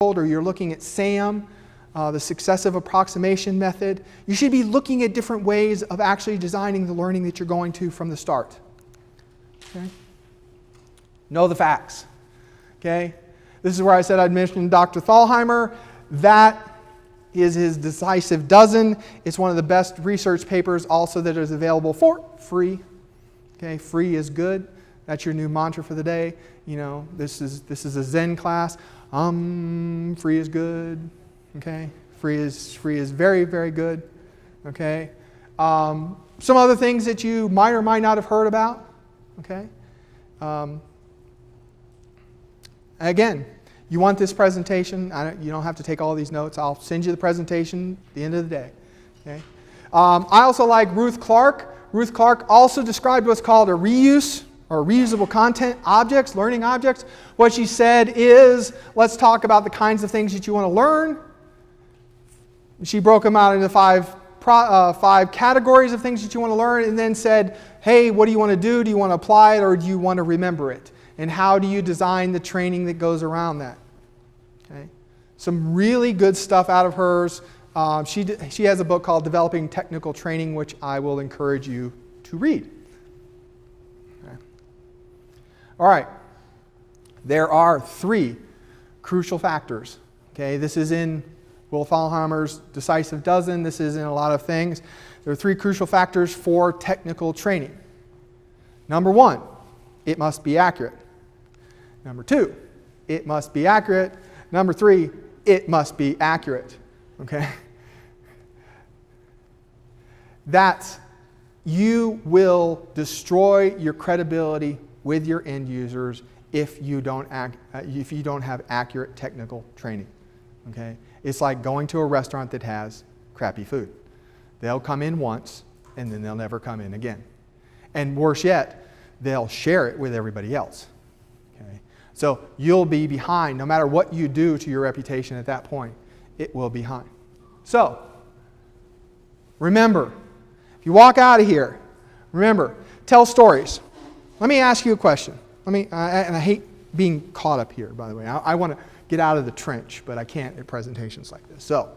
or you're looking at SAM, the successive approximation method, you should be looking at different ways of actually designing the learning that you're going to from the start. Okay? Know the facts. Okay? This is where I said I'd mention Dr. Thalheimer. That is his decisive dozen. It's one of the best research papers also that is available for free. Okay? Free is good. That's your new mantra for the day. You know, this is a Zen class. Free is good. Okay? Free is very, very good. Okay? Some other things that you might or might not have heard about. Okay? Again, you want this presentation. You don't have to take all these notes. I'll send you the presentation at the end of the day. Okay? I also like Ruth Clark. Ruth Clark also described what's called a reuse or reusable content objects, learning objects. What she said is, let's talk about the kinds of things that you want to learn. She broke them out into five categories of things that you want to learn, and then said, hey, what do you want to do? Do you want to apply it, or do you want to remember it? And how do you design the training that goes around that? Okay. Some really good stuff out of hers. She has a book called Developing Technical Training, which I will encourage you to read. Okay. All right. There are 3 crucial factors. Okay. This is in Bill Thalheimer's Decisive Dozen. This is in a lot of things. There are 3 crucial factors for technical training. Number 1, it must be accurate. Number 2, it must be accurate. Number 3, it must be accurate. Okay? You will destroy your credibility with your end users if you don't have accurate technical training. Okay? It's like going to a restaurant that has crappy food. They'll come in once, and then they'll never come in again. And worse yet, they'll share it with everybody else. Okay? So you'll be behind. No matter what you do to your reputation at that point, it will be behind. So, remember, if you walk out of here, remember, tell stories. Let me ask you a question. And I hate being caught up here, by the way. I want to get out of the trench, but I can't at presentations like this. So,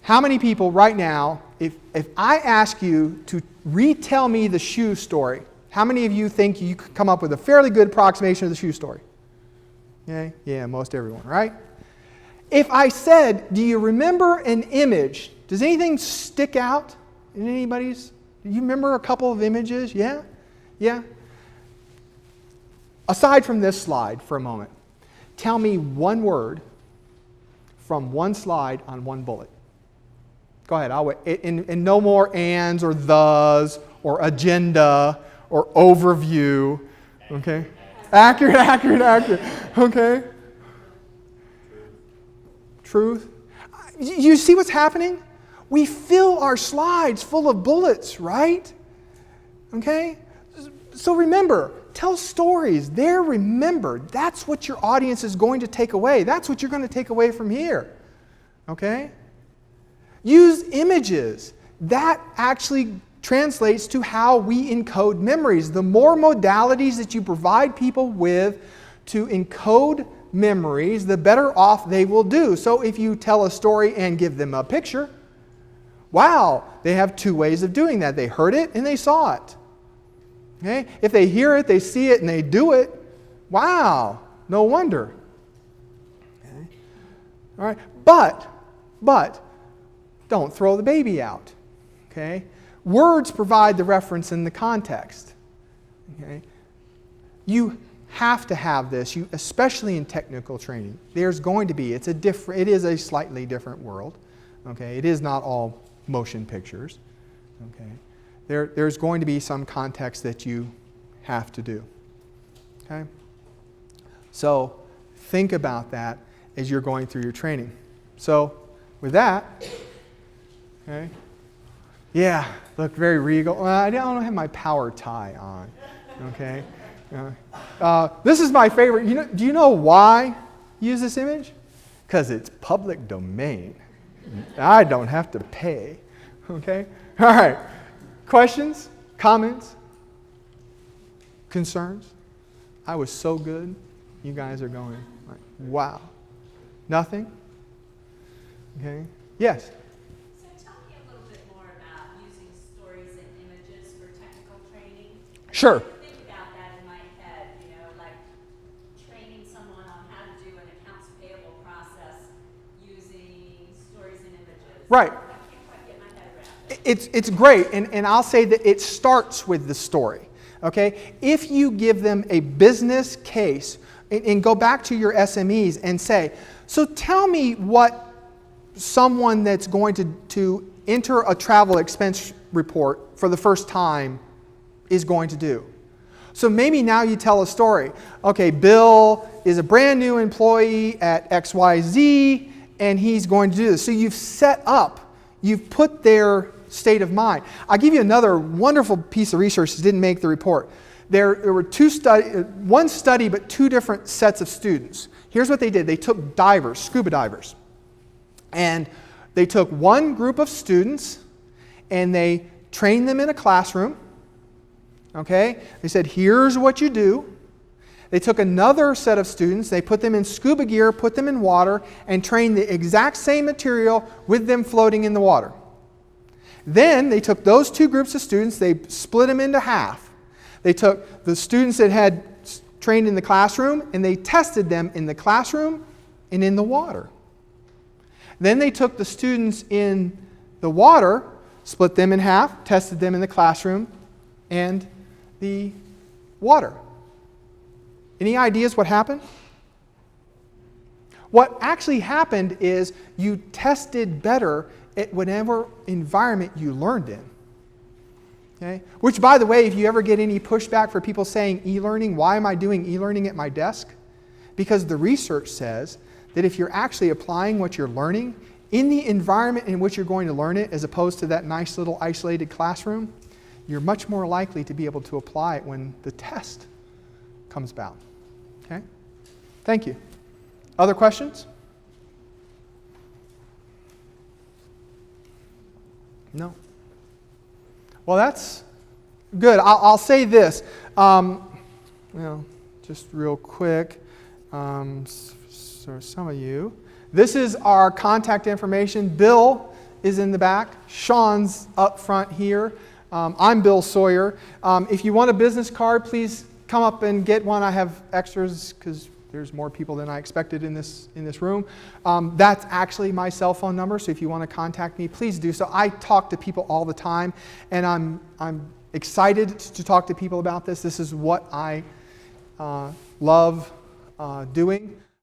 how many people right now, if I ask you to retell me the shoe story, how many of you think you could come up with a fairly good approximation of the shoe story? Okay? Yeah, most everyone, right? If I said, do you remember an image? Does anything stick out in anybody's? Do you remember a couple of images? Yeah? Yeah? Aside from this slide for a moment, tell me one word from one slide on one bullet. Go ahead, I'll wait. And no more ands or thes or agenda or overview. Okay? Accurate. Okay? Truth. You see what's happening? We fill our slides full of bullets, right? Okay? So remember, tell stories. They're remembered. That's what your audience is going to take away. That's what you're going to take away from here. Okay? Use images. That actually translates to how we encode memories. The more modalities that you provide people with to encode memories, the better off they will do. So if you tell a story and give them a picture, wow, they have 2 ways of doing that. They heard it and they saw it. Okay? If they hear it, they see it, and they do it, wow, no wonder. Okay? All right, but don't throw the baby out. Okay? Words provide the reference in the context. Okay? You have to have this, especially in technical training. There's going to be, it is a slightly different world. Okay? It is not all motion pictures. Okay? There's going to be some context that you have to do. Okay? So think about that as you're going through your training. So with that, okay? Yeah, look very regal. I don't have my power tie on. Okay? This is my favorite. Do you know why I use this image? Because it's public domain. I don't have to pay. Okay? All right. Questions? Comments? Concerns? I was so good. You guys are going like, wow. Nothing? Okay. Yes? So tell me a little bit more about using stories and images for technical training. Sure. I think about that in my head, like training someone on how to do an accounts payable process using stories and images. Right. I can't quite get my head around it. It's great, and I'll say that it starts with the story. Okay? If you give them a business case, and go back to your SMEs and say, so tell me what someone that's going to enter a travel expense report for the first time is going to do. So maybe now you tell a story. Okay, Bill is a brand new employee at XYZ, and he's going to do this. So you've put their state of mind. I'll give you another wonderful piece of research that didn't make the report. There were one study, but two different sets of students. Here's what they did. They took divers, scuba divers, and they took one group of students and they trained them in a classroom. Okay? They said, here's what you do. They took another set of students, they put them in scuba gear, put them in water, and trained the exact same material with them floating in the water. Then they took those two groups of students, they split them into half. They took the students that had trained in the classroom and they tested them in the classroom and in the water. Then they took the students in the water, split them in half, tested them in the classroom and the water. Any ideas what happened? What actually happened is you tested better at whatever environment you learned in. Okay? Which, by the way, if you ever get any pushback for people saying e-learning, why am I doing e-learning at my desk? Because the research says that if you're actually applying what you're learning in the environment in which you're going to learn it, as opposed to that nice little isolated classroom, you're much more likely to be able to apply it when the test comes about. Okay? Thank you. Other questions? No? Well, that's good. I'll say this. Just real quick. So some of you. This is our contact information. Bill is in the back. Sean's up front here. I'm Bill Sawyer. If you want a business card, please come up and get one. I have extras because there's more people than I expected in this room. That's actually my cell phone number, so if you want to contact me, please do so. I talk to people all the time, and I'm excited to talk to people about this. This is what I love doing.